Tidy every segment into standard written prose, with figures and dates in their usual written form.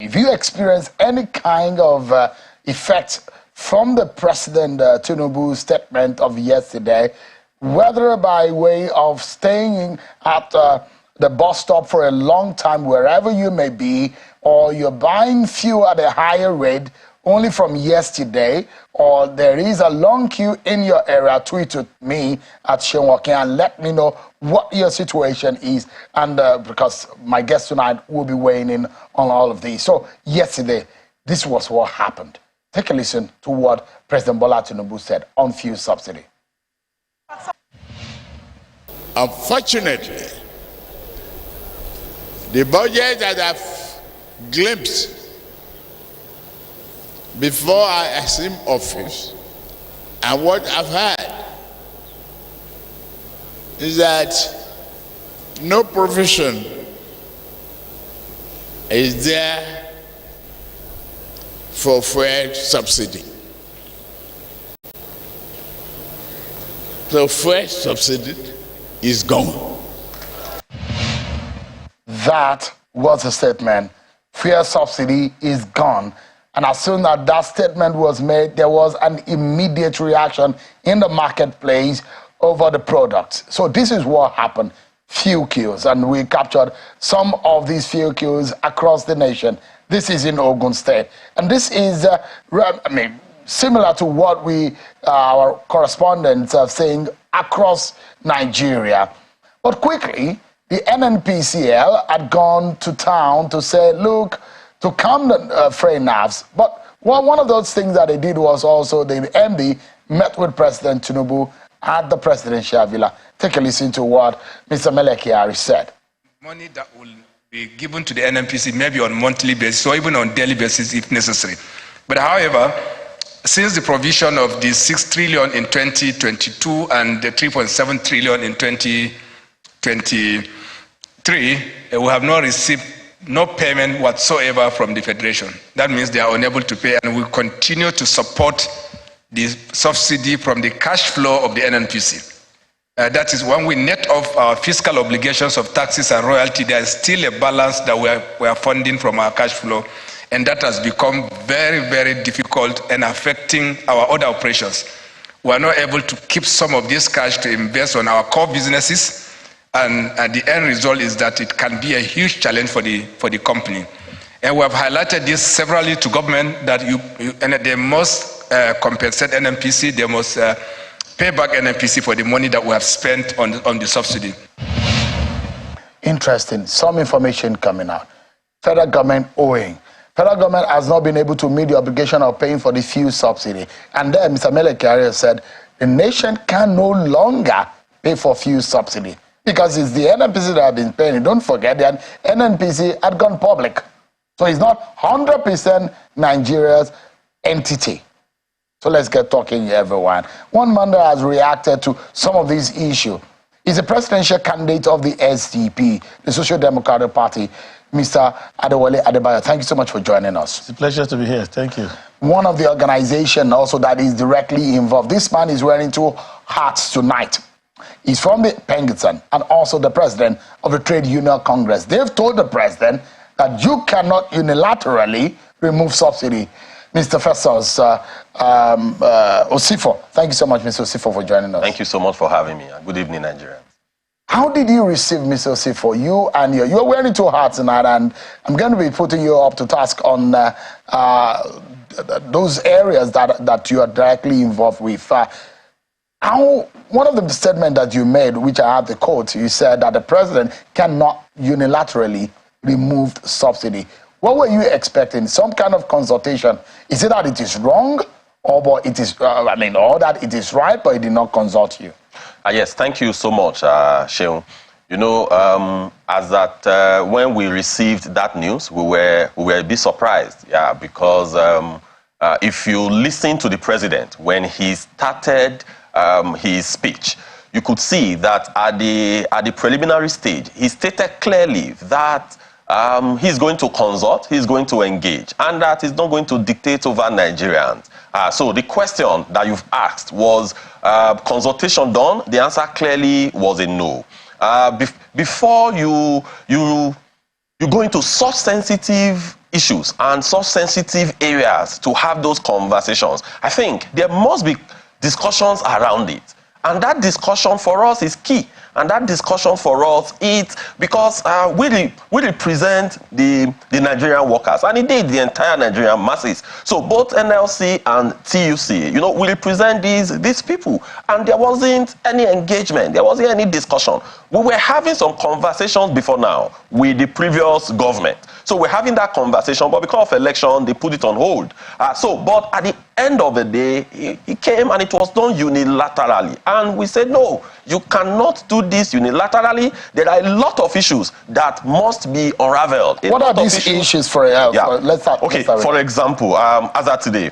if you experience any kind of effect from the President Tinubu's statement of yesterday, whether by way of staying at the bus stop for a long time, wherever you may be, or you're buying fuel at a higher rate only from yesterday, or there is a long queue in your area, tweet to me at Shenwoke and let me know what your situation is. And because my guest tonight will be weighing in on all of these. So yesterday, this was what happened. Take a listen to what President Bola Tinubu said on fuel subsidy. Unfortunately, the budget that I've glimpsed before I assumed office and what I've heard is that no provision is there for fuel subsidy. So fuel subsidy is gone. That was a statement. Fuel subsidy is gone. And as soon as that statement was made, there was an immediate reaction in the marketplace over the product. So this is what happened. Fuel queues, and we captured some of these fuel queues across the nation. This is in Ogun State. And this is, similar to what our correspondents are saying across Nigeria. But quickly, the NNPCL had gone to town to say, look, to calm the frayed nerves. But one of those things that they did was also the MD met with President Tinubu at the presidential villa. Take a listen to what Mr. Melekiari said. Money that will be given to the NNPC maybe on monthly basis or even on daily basis if necessary. But however, since the provision of the 6 trillion in 2022 and the 3.7 trillion in 2023, we have not received no payment whatsoever from the Federation. That means they are unable to pay, and we continue to support the subsidy from the cash flow of the NNPC. That is, when we net off our fiscal obligations of taxes and royalty, there is still a balance that we are funding from our cash flow, and that has become very, very difficult and affecting our other operations. We are not able to keep some of this cash to invest on our core businesses, and the end result is that it can be a huge challenge for the company. And we have highlighted this severally to government that they must compensate NNPC, they must pay back NNPC for the money that we have spent on the subsidy. Interesting. Some information coming out. Federal government owing. Federal government has not been able to meet the obligation of paying for the fuel subsidy. And then Mr. Melekiari said the nation can no longer pay for fuel subsidy because it's the NNPC that have been paying. Don't forget that NNPC had gone public. So it's not 100% Nigeria's entity. So let's get talking, everyone. One man that has reacted to some of these issues is a presidential candidate of the SDP, the Social Democratic Party, Mr. Adebayo. Thank you so much for joining us. It's a pleasure to be here. Thank you. One of the organizations also that is directly involved. This man is wearing two hats tonight. He's from the Penguin and also the president of the Trade Union Congress. They've told the president that you cannot unilaterally remove subsidy. Mr. Festus Osifo. Thank you so much, Mr. Osifo, for joining us. Thank you so much for having me. Good evening, Nigerians. How did you receive Mr. Osifo? You're wearing two hats tonight, and I'm going to be putting you up to task on those areas that you are directly involved with. One of the statements that you made, which I have the quote, you said that the president cannot unilaterally remove subsidy. What were you expecting? Some kind of consultation? Is it that it is wrong, or it is, or that it is right, but it did not consult you? Yes, thank you so much, Sheung. You know, as that when we received that news, we were a bit surprised, because if you listen to the president when he started his speech, you could see that at the preliminary stage, he stated clearly that he's going to consult, he's going to engage, and that he's not going to dictate over Nigerians. So the question that you've asked was, consultation done? The answer clearly was a no. Before you go into such sensitive issues and such sensitive areas to have those conversations, I think there must be discussions around it. And that discussion for us is key. And that discussion for us is because we represent the Nigerian workers, and indeed the entire Nigerian masses. So both NLC and TUC, we represent these people. And there wasn't any engagement. There wasn't any discussion. We were having some conversations before now with the previous government. So we're having that conversation, but because of election, they put it on hold. But at the end of the day, it came and it was done unilaterally. And we said, no, you cannot do this unilaterally. There are a lot of issues that must be unraveled. What are these issues for us? Yeah. Let's start. For example, as of today,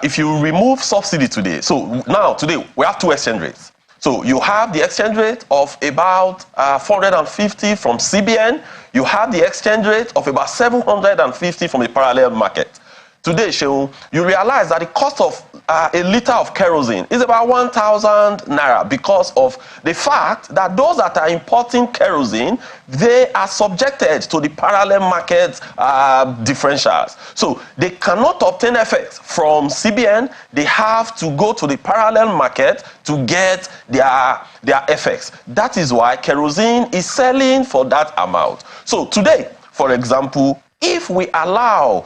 if you remove subsidy today, so now today we have two exchange rates. So you have the exchange rate of about 450 from CBN. You have the exchange rate of about 750 from the parallel market. Today, Shehu, you realize that the cost of a liter of kerosene is about 1,000 naira because of the fact that those that are importing kerosene, they are subjected to the parallel market differentials. So they cannot obtain effects from CBN. They have to go to the parallel market to get their effects. That is why kerosene is selling for that amount. So today, for example, if we allow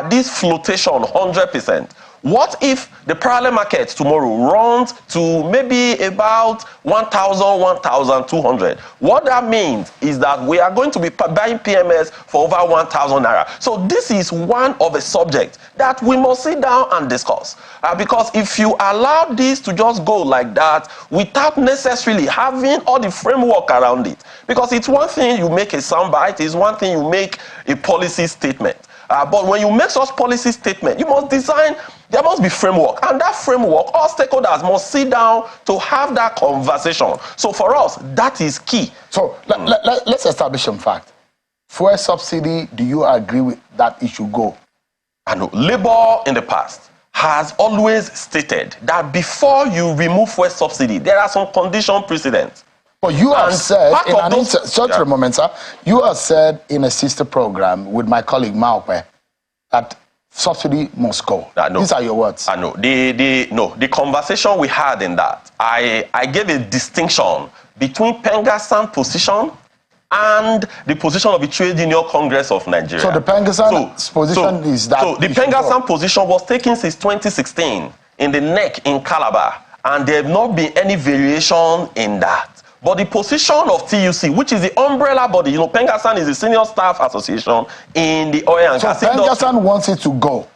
this flotation 100%, what if the parallel market tomorrow runs to maybe about 1,000, 1,200? What that means is that we are going to be buying PMS for over 1,000 naira. So this is one of the subjects that we must sit down and discuss. Because if you allow this to just go like that without necessarily having all the framework around it, because it's one thing you make a soundbite, it's one thing you make a policy statement. But when you make such policy statement, you must design, there must be framework. And that framework, all stakeholders must sit down to have that conversation. So for us, that is key. So let's establish some fact. Fuel subsidy, do you agree with that it should go? I know. Labour in the past has always stated that before you remove fuel subsidy, there are some condition precedents. But you have said, a moment, sir. You have said in a sister program with my colleague Maupe that subsidy must go. These are your words. I know. The conversation we had in that, I gave a distinction between Pengassan position and the position of the Trade Union Congress of Nigeria. So the Pengassan position is that. So the Pengassan position was taken since 2016 in the NEC in Calabar, and there have not been any variation in that. But the position of TUC, which is the umbrella body, Pengassan is the senior staff association in the oil and gas industry. So Pengassan wants it to go.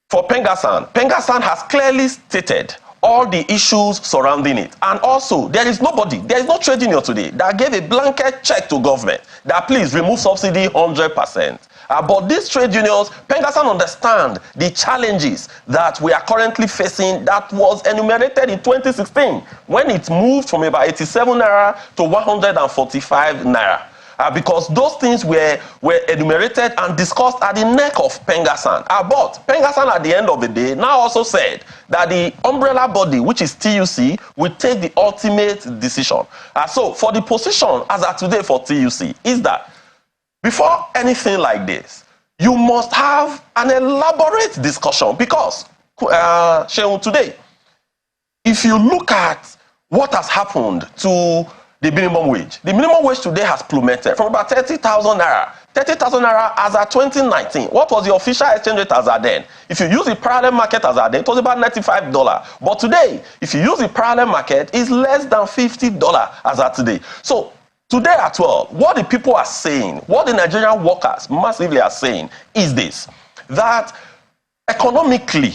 For Pengassan has clearly stated all the issues surrounding it. And also, there is no trade union today that gave a blanket check to government that please remove subsidy 100%. But these trade unions, Pengassan understand the challenges that we are currently facing that was enumerated in 2016 when it moved from about 87 naira to 145 naira. Because those things were enumerated and discussed at the neck of Pengassan. But Pengassan at the end of the day now also said that the umbrella body, which is TUC, will take the ultimate decision. So for the position as of today for TUC is that before anything like this, you must have an elaborate discussion because, Shehu, today, if you look at what has happened to the minimum wage today has plummeted from about 30,000 naira. 30,000 naira as at 2019. What was the official exchange rate as at then? If you use the parallel market as at then, it was about $95. But today, if you use the parallel market, it's less than $50 as at today. So today at 12, what the people are saying, what the Nigerian workers massively are saying is this, that economically,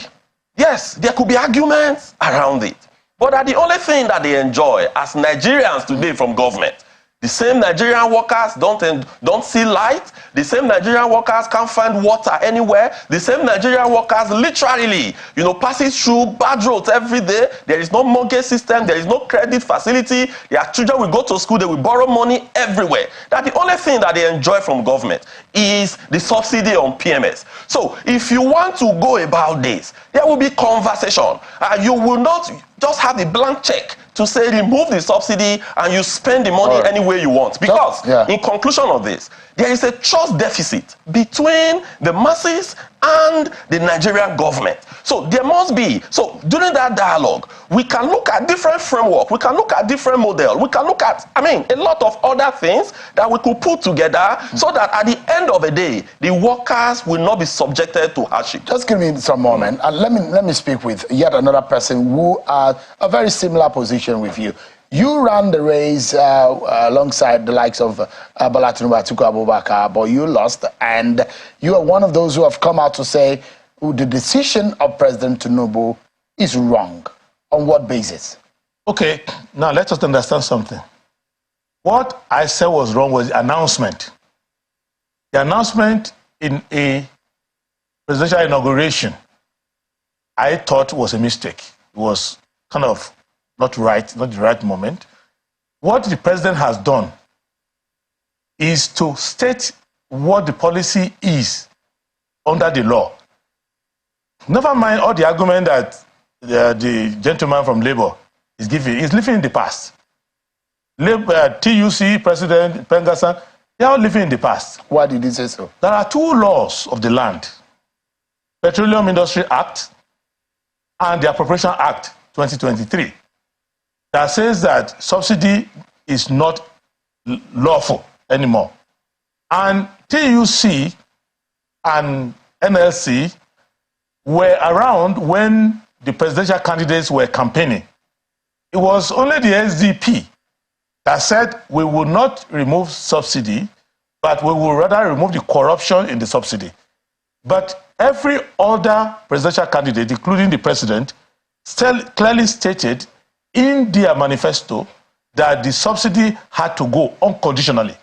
yes, there could be arguments around it, but that the only thing that they enjoy as Nigerians today from government, the same Nigerian workers don't see light. The same Nigerian workers can't find water anywhere. The same Nigerian workers literally, passing through bad roads every day. There is no mortgage system. There is no credit facility. Their children will go to school. They will borrow money everywhere. That the only thing that they enjoy from government is the subsidy on PMS. So if you want to go about this, there will be conversation. You will not just have the blank check to say remove the subsidy and you spend the money any way you want. Because in conclusion of this, there is a trust deficit between the masses and the Nigerian government. So there must be, so during that dialogue, we can look at different framework, we can look at different model, we can look at, a lot of other things that we could put together so that at the end of the day, the workers will not be subjected to hardship. Just give me some moment, and let me speak with yet another person who are a very similar position with you. You ran the race alongside the likes of Bola Tinubu, Atiku Abubakar, but you lost, and you are one of those who have come out to say the decision of President Tinubu is wrong. On what basis? Okay, now let us understand something. What I said was wrong was the announcement. The announcement in a presidential inauguration, I thought was a mistake. It was kind of not right, not the right moment. What the president has done is to state what the policy is under the law. Never mind all the argument that the gentleman from Labour is giving. He's living in the past. TUC President Pengasan, they are all living in the past. Why did he say so? There are two laws of the land. Petroleum Industry Act and the Appropriation Act 2023 that says that subsidy is not lawful anymore. And TUC and NLC were around when the presidential candidates were campaigning. It was only the SDP that said we will not remove subsidy, but we will rather remove the corruption in the subsidy. But every other presidential candidate, including the president, still clearly stated in their manifesto that the subsidy had to go unconditionally.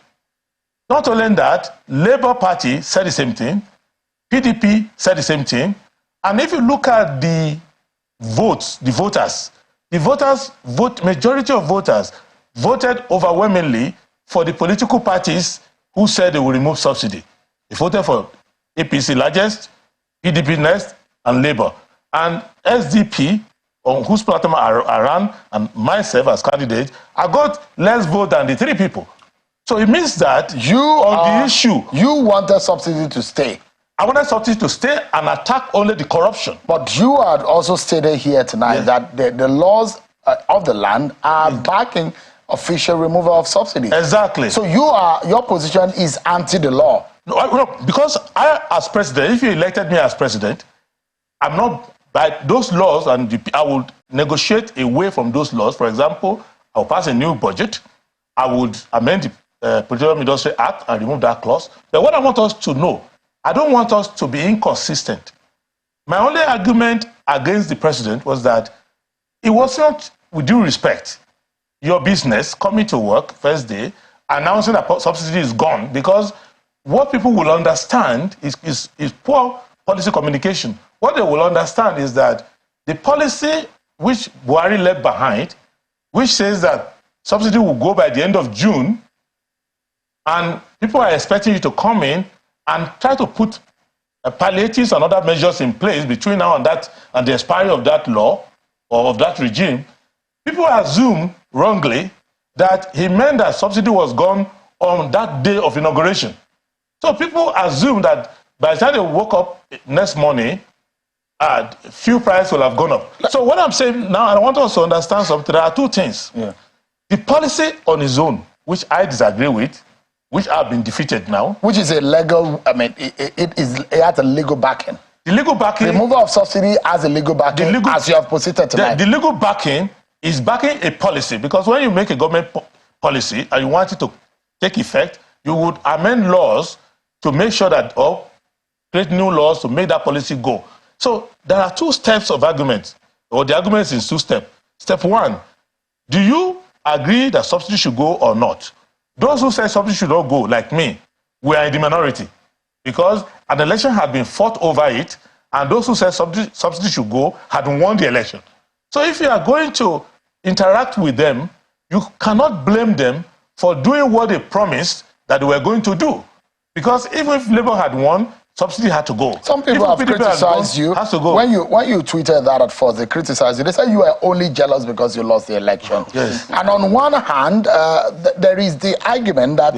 Not only that, Labour Party said the same thing, PDP said the same thing, and if you look at the votes, majority of voters voted overwhelmingly for the political parties who said they will remove subsidy. They voted for APC largest, PDP next, and Labour. And SDP, on whose platform I ran, and myself as candidate, I got less vote than the three people. So it means that the issue, you wanted subsidy to stay. I wanted subsidy to stay and attack only the corruption. But you had also stated here tonight that the laws of the land are backing official removal of subsidies. Exactly. So your position is anti the law. No, because I, as president, if you elected me as president, I'm not by those laws, and I would negotiate away from those laws. For example, I'll pass a new budget. I would amend the Petroleum Industry Act and remove that clause. But what I want us to know, I don't want us to be inconsistent. My only argument against the president was that it was not, with due respect, your business coming to work first day, announcing that subsidy is gone, because what people will understand is poor policy communication. What they will understand is that the policy which Buhari left behind, which says that subsidy will go by the end of June, and people are expecting you to come in and try to put palliatives and other measures in place between now and the expiry of that law or of that regime, people assume wrongly that he meant that subsidy was gone on that day of inauguration. So people assume that by the time they woke up next morning, fuel price will have gone up. So what I'm saying now, I want us to understand something. There are two things. The policy on its own, which I disagree with, which have been defeated now. Which is a legal, it has a legal backing. The legal backing... Removal of subsidy has a legal backing, as you have posited tonight. The legal backing is backing a policy, because when you make a government policy and you want it to take effect, you would amend laws to make sure that, or create new laws to make that policy go. So there are two steps of argument, or the argument is in two steps. Step one, do you agree that subsidy should go or not? Those who say subsidy should not go, like me, we are in the minority, because an election had been fought over it, and those who said subsidy should go had won the election. So if you are going to interact with them, you cannot blame them for doing what they promised that they were going to do. Because even if Labour had won, Subsidy had to go. Some people have criticized you. Has to go. When you tweeted that at first, they criticized you. They said you were only jealous because you lost the election. Yes. And on one hand, there is the argument that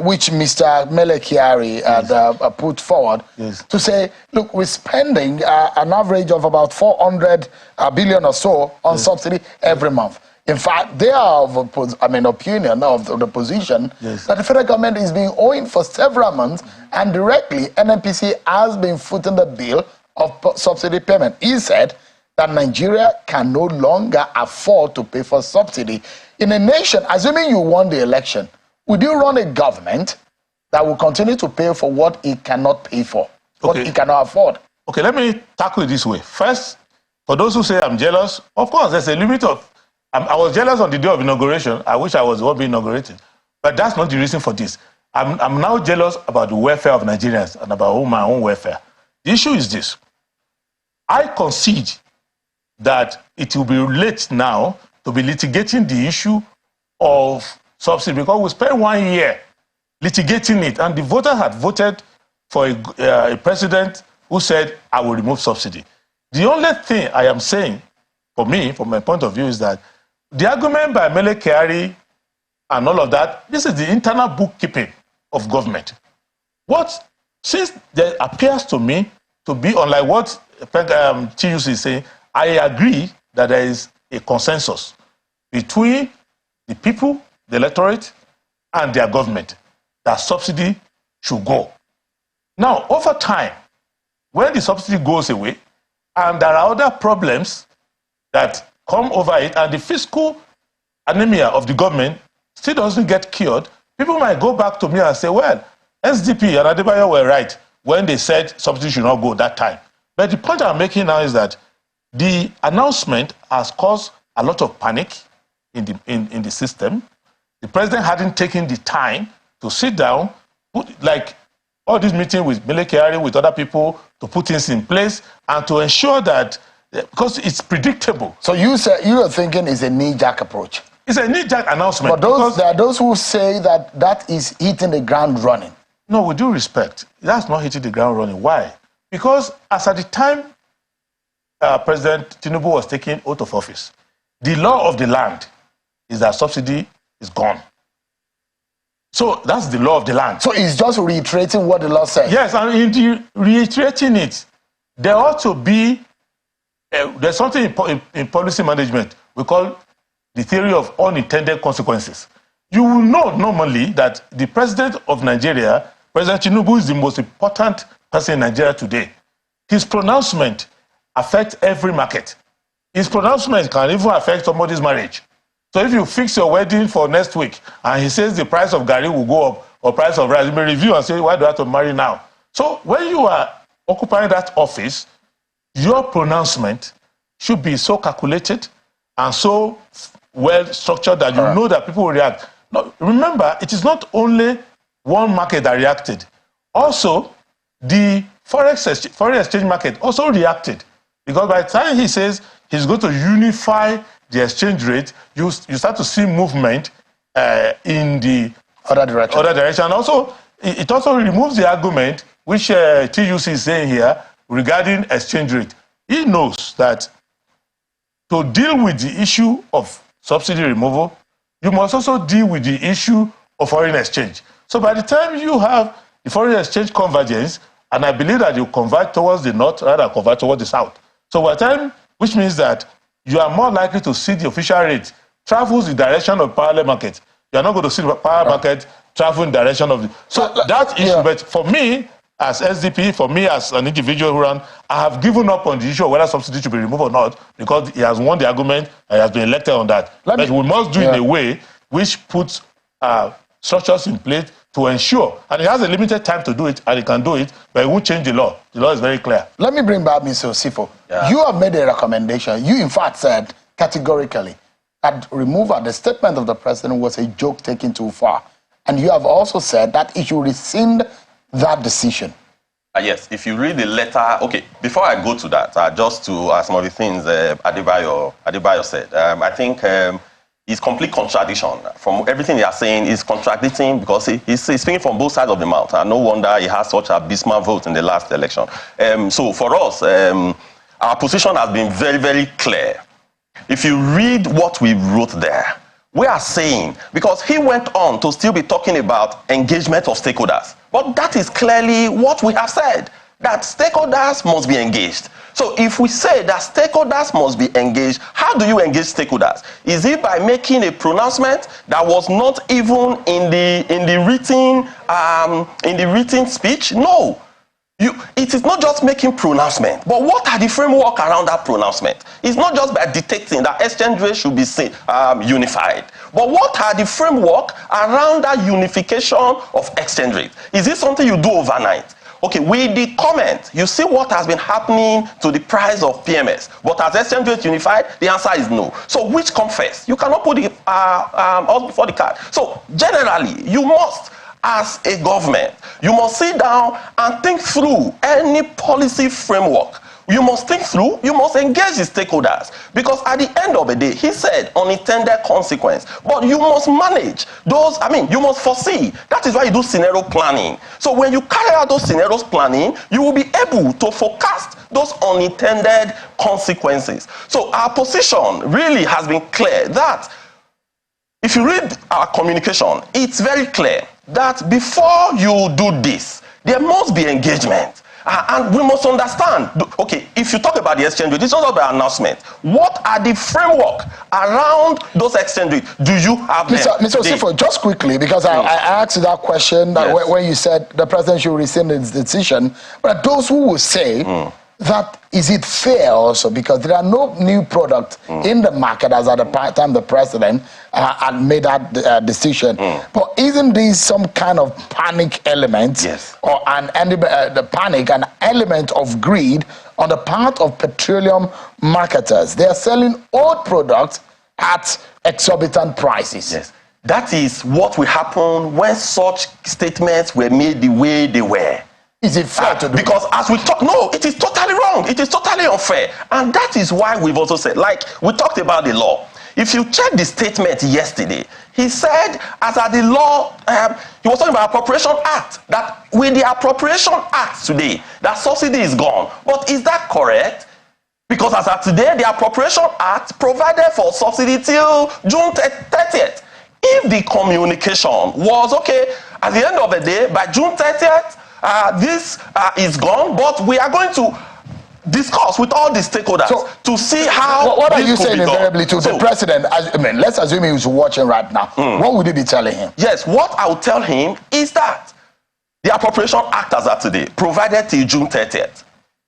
which Mr. Mele Kyari had put forward to say, look, we're spending an average of about 400 billion or so on subsidy every month. In fact, they are of opinion of the position that the federal government is being owing for several months, and directly NNPC has been footing the bill of subsidy payment. He said that Nigeria can no longer afford to pay for subsidy. In a nation, assuming you won the election, would you run a government that will continue to pay for what it cannot pay for, what it cannot afford? Okay, let me tackle it this way. First, for those who say I'm jealous, of course, there's a limit of... I was jealous on the day of inauguration. I wish I was the one being inaugurated. But that's not the reason for this. I'm now jealous about the welfare of Nigerians and about my own welfare. The issue is this. I concede that it will be late now to be litigating the issue of subsidy because we spent 1 year litigating it, and the voters had voted for a president who said, I will remove subsidy. The only thing I am saying, for me, from my point of view, is that the argument by Mele Kyari and all of that, this is the internal bookkeeping of government. Since there appears to me to be, unlike what TUC is saying, I agree that there is a consensus between the people, the electorate, and their government that subsidy should go. Now, over time, when the subsidy goes away, and there are other problems that come over it, and the fiscal anemia of the government still doesn't get cured, people might go back to me and say, well, SDP and Adebayo were right when they said subsidy should not go that time. But the point I'm making now is that the announcement has caused a lot of panic in the system. The president hadn't taken the time to sit down, like all this meeting with Mele Kyari, with other people, to put things in place and to ensure that, because it's predictable. So you are thinking it's a knee-jerk approach? It's a knee-jerk announcement. But there are those who say that that is hitting the ground running. No, with due respect, that's not hitting the ground running. Why? Because as at the time President Tinubu was taking oath of office, the law of the land is that subsidy is gone. So that's the law of the land. So it's just reiterating what the law says? Yes, and in reiterating it, there ought to be, there's something in policy management we call the theory of unintended consequences. You will know normally that the president of Nigeria, President Tinubu, is the most important person in Nigeria today. His pronouncement affects every market. His pronouncement can even affect somebody's marriage. So if you fix your wedding for next week and he says the price of garri will go up or price of rice, you may review and say, why do I have to marry now? So when you are occupying that office, your pronouncement should be so calculated and so well structured that you know that people will react. Now, remember, it is not only one market that reacted. Also, the foreign exchange market also reacted. Because by the time he says he's going to unify the exchange rate, you start to see movement in the other direction. And also, it also removes the argument, which TUC is saying here, regarding exchange rate. He knows that to deal with the issue of subsidy removal, you must also deal with the issue of foreign exchange. So by the time you have the foreign exchange convergence, and I believe that you convert towards the north rather than convert towards the south. So by the time, which means that you are more likely to see the official rate travels the direction of parallel market. You are not going to see the parallel market travel in the direction of the... So that issue, but for me, as SDP, for me as an individual who ran, I have given up on the issue of whether subsidy should be removed or not, because he has won the argument and he has been elected on that. But we must do it in a way which puts structures in place to ensure, and he has a limited time to do it, and he can do it, but it won't change the law. The law is very clear. Let me bring back Mr. Osifo. You have made a recommendation. You, in fact, said categorically that removal, the statement of the president was a joke taken too far. And you have also said that it should rescind that decision. Yes, if you read the letter, okay, before I go to that, just to some of the things Adebayo said, I think is complete contradiction. From everything they are saying, is contradicting because he's speaking from both sides of the mouth. And no wonder he has such a abysmal vote in the last election. So for us, our position has been very, very clear. If you read what we wrote there, we are saying, because he went on to still be talking about engagement of stakeholders, but that is clearly what we have said, that stakeholders must be engaged. So if we say that stakeholders must be engaged, how do you engage stakeholders? Is it by making a pronouncement that was not even in the written speech? No. It is not just making pronouncement, but what are the framework around that pronouncement? It's not just by dictating that exchange rate should be unified, but what are the framework around that unification of exchange rate? Is it something you do overnight? Okay, with the comment, you see what has been happening to the price of PMS, but as exchange rate unified, the answer is no. So which come first? You cannot put the horse before the cart. So generally, you must, as a government, you must sit down and think through any policy framework. You must think through, you must engage the stakeholders. Because at the end of the day, he said unintended consequence. But you must manage those, you must foresee. That is why you do scenario planning. So when you carry out those scenarios planning, you will be able to forecast those unintended consequences. So our position really has been clear that if you read our communication, it's very clear that before you do this, there must be engagement. And we must understand, okay, if you talk about the exchange rate, it's not about announcement. What are the framework around those exchange rates? Do you have them? Mr. Osifo, just quickly, because I asked you that question that when you said the president should rescind his decision, but those who will say that is it fair also, because there are no new products in the market as at the time the president had made that decision. But isn't this some kind of panic element, or the panic, an element of greed on the part of petroleum marketers? They are selling old products at exorbitant prices. Yes, that is what will happen when such statements were made the way they were. Is it fair to do because as we talk, no, it is totally wrong. It is totally unfair. And that is why we've also said, like we talked about the law. If you check the statement yesterday, he said, as at the law, he was talking about Appropriation Act, that with the Appropriation Act today, that subsidy is gone. But is that correct? Because as at today, the Appropriation Act provided for subsidy till June 30th. If the communication was, okay, at the end of the day, by June 30th, this is gone, but we are going to discuss with all the stakeholders to see how. What are you saying invariably to the president? Let's assume he's watching right now. What would you be telling him? Yes, what I would tell him is that the Appropriation Act as of today provided till June 30th.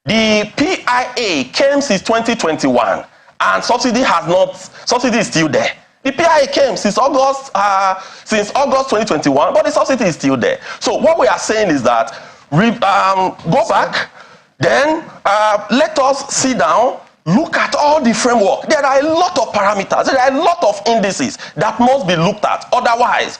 The PIA came since 2021, and subsidy is still there. The PIA came since August 2021, but the subsidy is still there. So what we are saying is that go back, then let us sit down, look at all the framework. There are a lot of parameters, there are a lot of indices that must be looked at. Otherwise,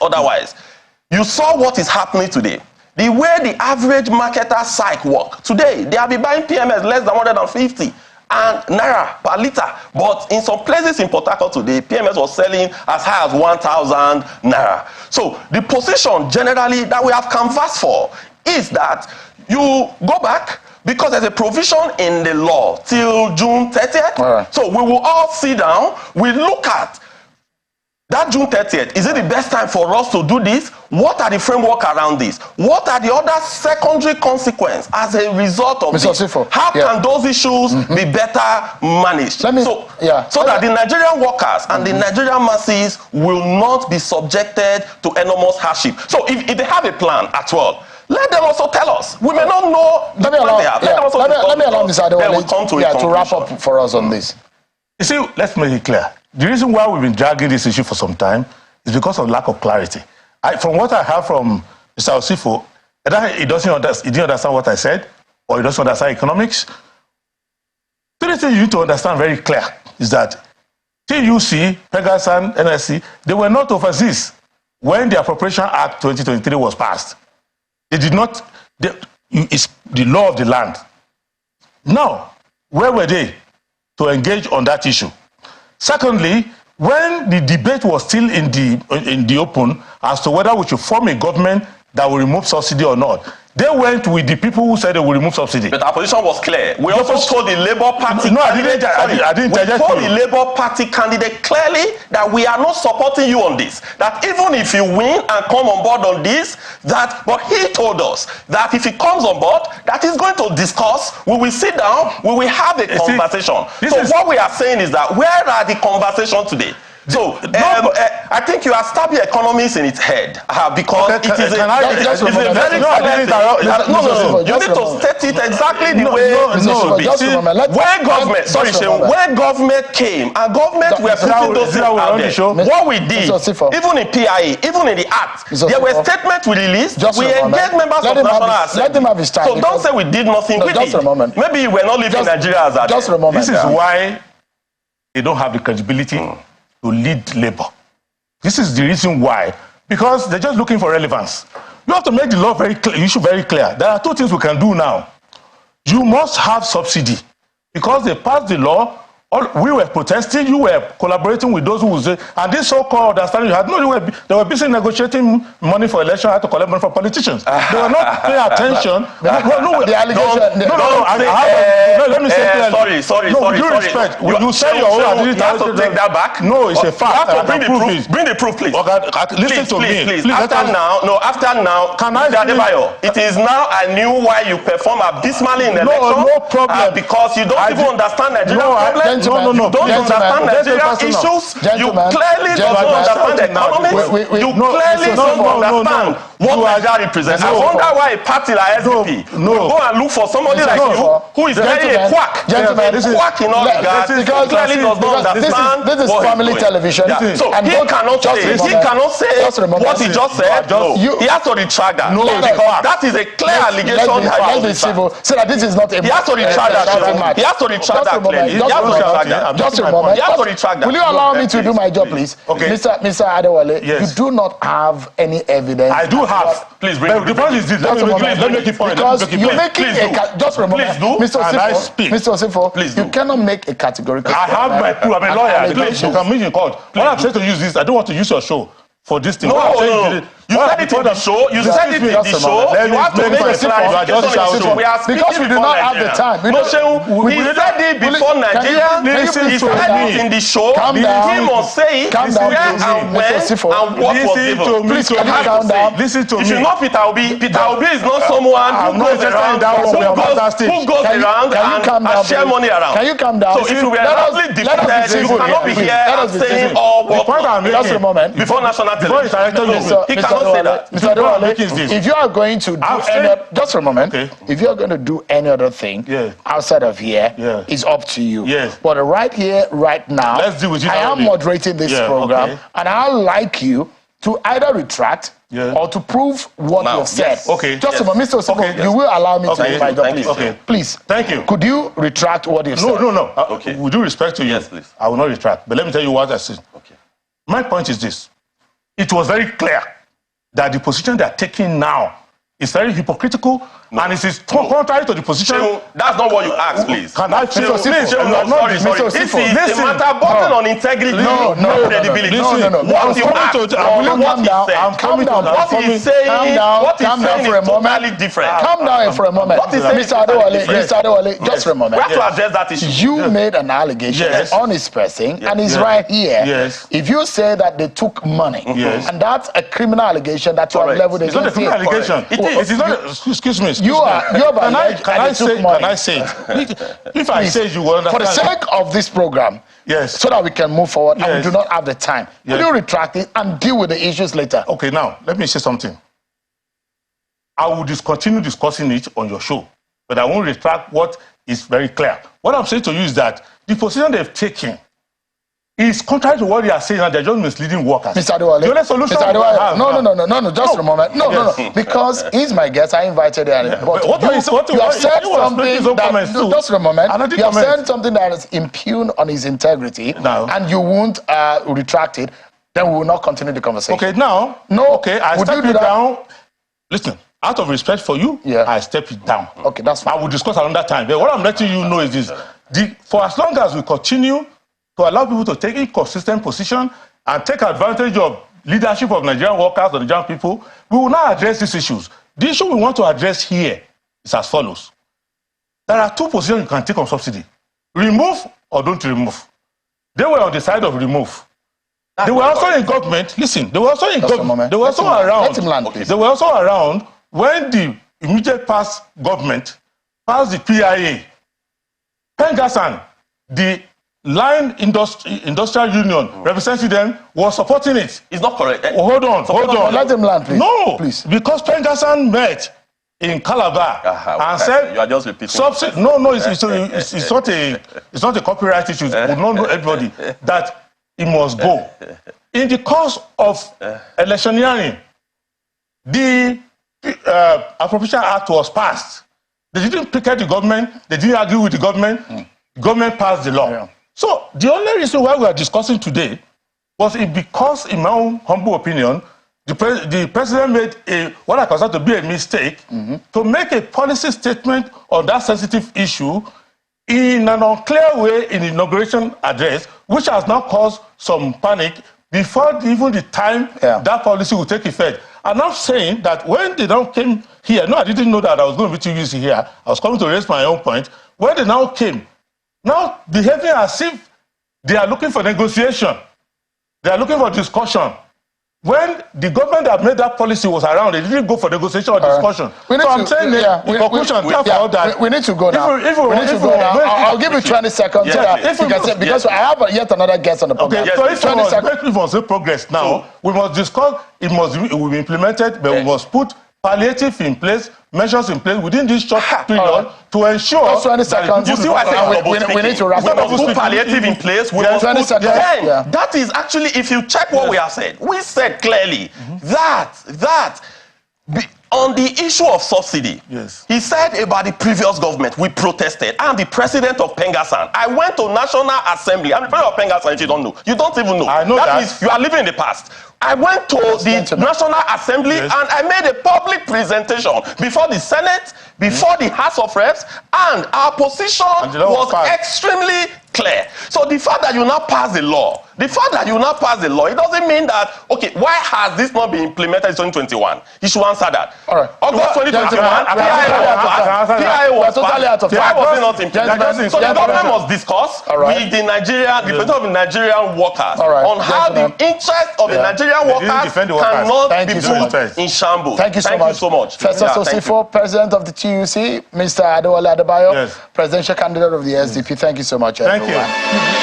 you saw what is happening today. The way the average marketer psych work today, they have been buying PMS less than 150. And naira per liter, but in some places in Port Harcourt today, PMS was selling as high as 1,000 naira. So the position generally that we have canvassed for is that you go back, because there's a provision in the law till June 30th. So we will all sit down, we look at that June 30th, is it the best time for us to do this? What are the framework around this? What are the other secondary consequences as a result of this? How can those issues be better managed? So that the Nigerian workers and the Nigerian masses will not be subjected to enormous hardship. So if they have a plan at all, let them also tell us. We may not know. Let me allow Mr. Adewale to wrap up for us on this. You see, let's make it clear. The reason why we've been dragging this issue for some time is because of lack of clarity. From what I heard from Mr. Osifo, he didn't understand what I said, or he doesn't understand economics. The thing you need to understand very clear is that TUC, Pegasan, NSC, they were not overseas when the Appropriation Act 2023 was passed. They did not, it's the law of the land. Now, where were they to engage on that issue? Secondly, when the debate was still in the open as to whether we should form a government that will remove subsidy or not, they went with the people who said they will remove subsidy. But our position was clear. We also told the Labour Party candidate, we told the Labour Party candidate clearly that we are not supporting you on this. That even if you win and come on board on this, but he told us that if he comes on board, that he's going to discuss, we will sit down, we will have a conversation. So what we are saying is that where are the conversations today? So, I think you are stabbing economists in its head because it is a very you need to state it exactly the way it should be. When government came and government were putting those things out there, what we did, even in PIA, even in the Act, there were statements we released, we engaged members of National Assembly. So don't say we did nothing with it. Maybe we're not living Nigeria as a This is why they don't have the credibility to lead Labour. This is the reason why. Because they're just looking for relevance. You have to make the law very clear, issue very clear. There are two things we can do now. You must have subsidy. Because they passed the law, we were protesting, you were collaborating with those who would say, and this so-called understanding you had, they were busy negotiating money for election, had to collect money from politicians. They were not paying attention. Let me say clearly. Sorry. With due respect, you say your own identity. You have to take that back. No, it's a fact. You have to bring the proof, please. Listen to me. Please. After now, Adebayo, it is now I knew why you perform abysmally in the election. No problem. Because you don't even understand Nigerian problems. No. You don't understand Nigerian issues. You clearly don't understand the economics. You clearly don't understand what Nigeria represents. I wonder why a party like SDP will go and look for somebody like you who is very a quack. Quack in all regards. Because clearly does not understand. This is family television. So he cannot say what he just said. He has to retract that. Because that is a clear allegation. Let's be civil. So that this is not a he has to retract that. He has to retract that clearly. Just a moment. Will you allow me to do my job, please? Okay. Mr. Adewale, you do not have any evidence. I do have. Please bring the point is this. Let me make it point. Because you're making just a moment. Mr. Osifo, you cannot make a categorical. I have my proof. I'm a lawyer. Please, you can meet in court. What I'm saying to use this, I don't want to use your show for this thing. No. You said it in the show. You said it in the show. You have to make a clarification. We are speaking because we do not have the time. He said it before Nigeria. He said it in the show. He must say where and when and what was given. Please, can you calm down? Listen to me. If you know Peter Obi is not someone who goes around and share money around. Can you calm down? So if you were roughly defeated, you cannot be here and saying all what just a moment. Before national television. Mr. Adewale, if you are going to do just a moment, if you are going to do any other thing outside of here, it's up to you. But right here, right now, I am moderating this program, and I'd like you to either retract or to prove what you've said. Just a moment, Mr. Osifo, you will allow me to do my job, please. Please. Thank you. Could you retract what you've said? No. With due respect to you, please. I will not retract. But let me tell you what I said. My point is this. It was very clear that the position they are taking now is very hypocritical and it is contrary to the position. That's not what you asked, please. Can I finish? Sorry. This is a matter both on integrity and credibility. What you asked, what he's saying is totally different. Calm down for a moment. Mr. Adewale, just for a moment. We have to address that issue. You made an allegation on his person and he's right here. If you say that they took money and that's a criminal allegation that you have leveled against him. It's not a criminal allegation. It is not. Excuse me. Can I say it? If I say you will understand. For the sake of this program, so that we can move forward and we do not have the time, will you retract it and deal with the issues later? Okay, now, let me say something. I will continue discussing it on your show, but I won't retract what is very clear. What I'm saying to you is that the position they've taken is contrary to what they are saying, and they're just misleading workers. Mr. Adewale, the only solution no, just a moment. No, because he's my guest. I invited him. But you have said something that, just a moment, you have said something that is impugn on his integrity, and you won't retract it, then we will not continue the conversation. Okay, now, I step it down. Listen, out of respect for you, I step it down. Okay, that's fine. I will discuss another time. But what I'm letting you know is this. For as long as we continue to allow people to take inconsistent position and take advantage of leadership of Nigerian workers or Nigerian people, we will now address these issues. The issue we want to address here is as follows. There are two positions you can take on subsidy. Remove or don't remove. They were on the side of remove. They were also in government. Listen, they were also in government. They were also around. They were also around when the immediate past government passed the PIA. Pengasan, the line industrial union representing them, was supporting it. It's not correct. Hold on. Let him land, please. No, please. Because Pengasan met in Calabar and said, you are just repeating. It's not a copyright issue. We don't know everybody that it must go. In the course of electioneering, the Appropriation Act was passed. They didn't picket the government. They didn't agree with the government. The government passed the law. Yeah. So the only reason why we are discussing today was because, in my own humble opinion, the president made what I consider to be a mistake to make a policy statement on that sensitive issue in an unclear way in the inauguration address, which has now caused some panic before even the time that policy will take effect. I'm not saying that when they now came here, no, I didn't know that I was going to be too easy here. I was coming to raise my own point. When they now came, now behaving as if they are looking for negotiation, they are looking for discussion. When the government that made that policy was around, they didn't go for negotiation or discussion. We need to go now. I'll give you 20 seconds. Because I have yet another guest on the program. Okay, so if we must make progress now, we must discuss, it will be implemented, but we must put palliative in place, measures in place within this short period to ensure. Just 20 seconds. You see why I say we need to wrap up. We must put palliative in place. We must 20 seconds. That is actually, if you check what we have said, we said clearly that on the issue of subsidy, he said about the previous government, we protested. I'm the president of Pengasan. I went to National Assembly. I'm the president of Pengasan, if you don't know. You don't even know. I know that. Means you are living in the past. I went to the National Assembly and I made a public presentation before the Senate, before the House of Reps, and our position was extremely clear. So the fact that you now pass the law, it doesn't mean that, okay, why has this not been implemented in 2021? You should answer that. All right. August 2021, PIA was totally out of time. Why was it not implemented? So the government must discuss with the president of the Nigerian workers on how the interest of the Nigerian workers cannot be put in shambles. Thank you so much. Professor Sosifo, President of the TUC, Mr. Adebayo, presidential candidate of the SDP. Thank you so much, everyone. Thank you.